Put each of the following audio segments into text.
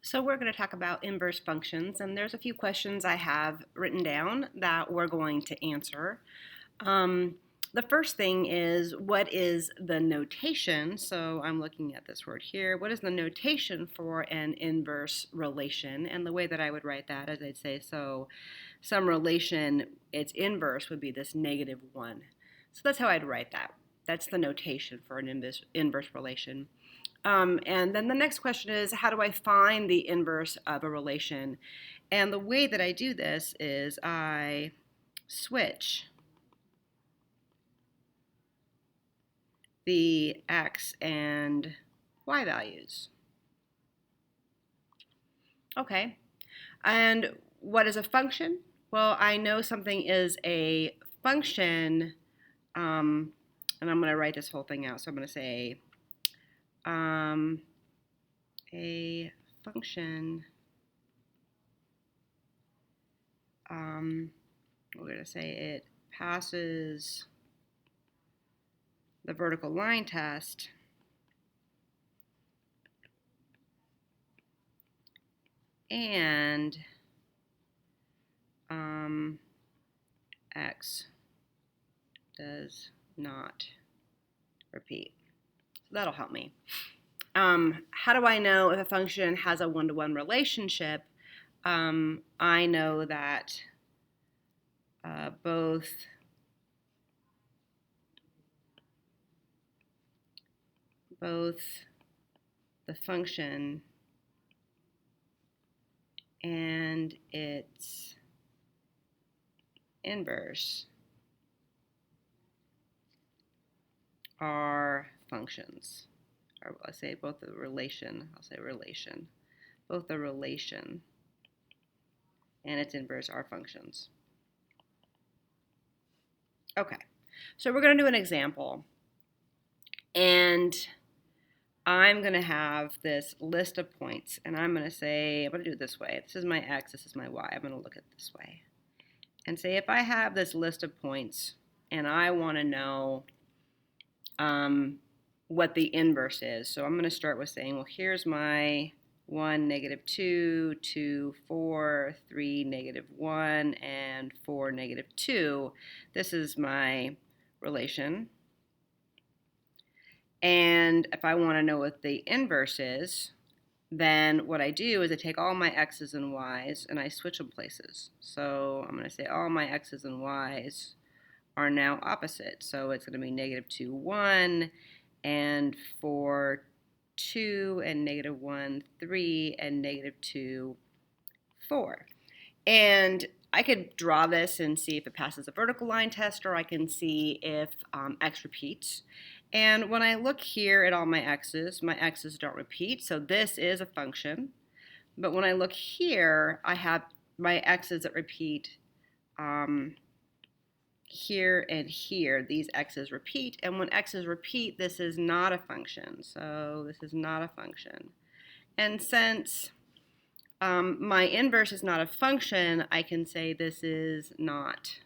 So we're going to talk about inverse functions, and there's a few questions I have written down that we're going to answer. Um, the first thing is, what is the notation? So I'm looking at this word here. What is the notation for an inverse relation? And the way that I would write that is I'd say, so some relation, its inverse would be this -1. So that's how I'd write that. That's the notation for an inverse relation. And then the next question is, how do I find the inverse of a relation? And the way that I do this is I switch the x and y values. Okay. And what is a function? Well, I know something is a function, and I'm going to write this whole thing out. So I'm going to say a function, we're going to say it passes the vertical line test and x does not repeat. So that'll help me. How do I know if a function has a one-to-one relationship? I know that both the function and its inverse are functions. Or I'll say both the relation, both the relation and its inverse are functions. Okay, so we're going to do an example. And I'm going to have this list of points, and I'm going to say, I'm going to do it this way. This is my x, this is my y. I'm going to look at it this way. And say if I have this list of points, and I want to know what the inverse is. So I'm going to start with saying, well, here's my 1, -2, 2, 4, 3, -1, and 4, -2. This is my relation. And if I want to know what the inverse is, then what I do is I take all my x's and y's and I switch them places. So I'm going to say all my x's and y's are now opposite. So it's going to be -2, 1, and 4, 2, and -1, 3, and -2, 4. And I could draw this and see if it passes a vertical line test, or I can see if x repeats. And when I look here at all my x's don't repeat, so this is a function. But when I look here, I have my x's that repeat here and here. These x's repeat, and when x's repeat, this is not a function. So this is not a function. And since my inverse is not a function, I can say this is not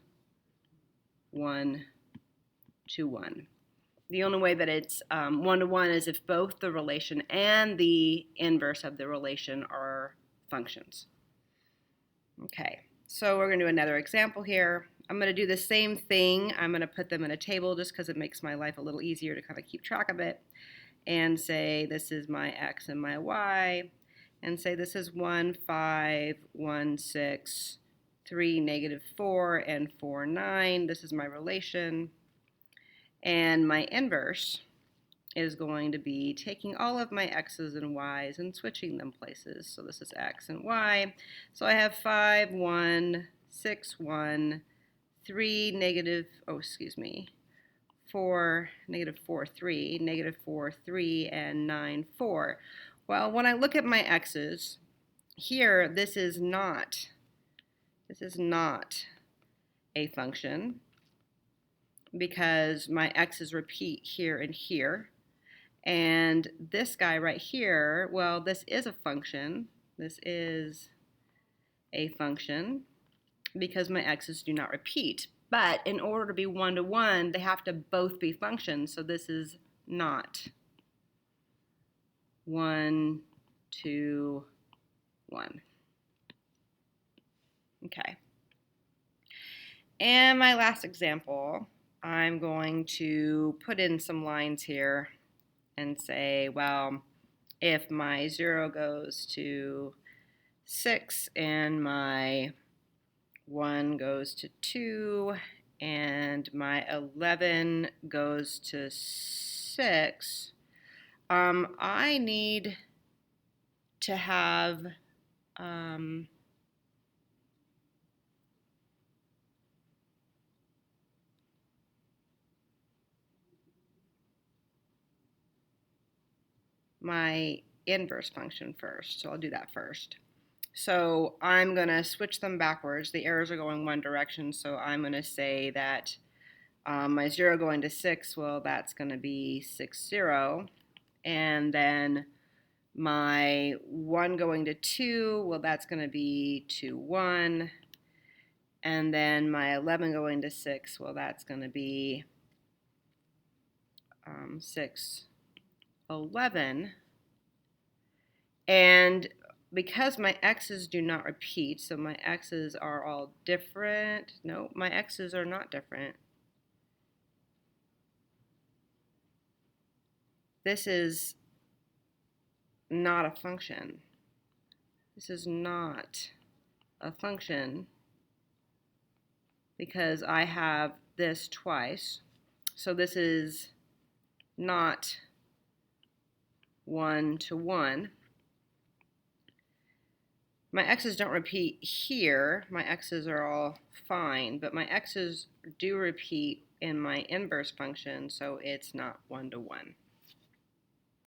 1-to-1. The only way that it's 1-to-1 is if both the relation and the inverse of the relation are functions. Okay, so we're going to do another example here. I'm going to do the same thing. I'm going to put them in a table just because it makes my life a little easier to kind of keep track of it, and say this is my x and my y, and say this is 1, 5, 1, 6, 3, -4, and 4, 9. This is my relation. And my inverse is going to be taking all of my x's and y's and switching them places. So this is x and y. So I have 5, 1, 6, 1, 3, -4, -4, 3, -4, 3, and 9, 4. Well, when I look at my x's, here this is not a function because my x's repeat here and here. And this guy right here, well, this is a function. This is a function because my x's do not repeat. But in order to be 1-to-1, they have to both be functions. So this is not 1-to-1. 1. Okay. And my last example, I'm going to put in some lines here and say, well, if my 0 goes to 6 and my 1 goes to 2 and my 11 goes to 6, I need to have my inverse function first. So I'll do that first. So I'm going to switch them backwards. The arrows are going one direction, so I'm going to say that my 0 going to 6, well, that's going to be 6, 0. And then my 1 going to 2, well, that's going to be 2, 1. And then my 11 going to 6, well, that's going to be 6, 11. And because my x's do not repeat, so my x's are all different. No, my x's are not different. This is not a function. This is not a function because I have this twice. So this is not 1 to 1. My x's don't repeat here. My x's are all fine, but my x's do repeat in my inverse function, so it's not 1 to 1.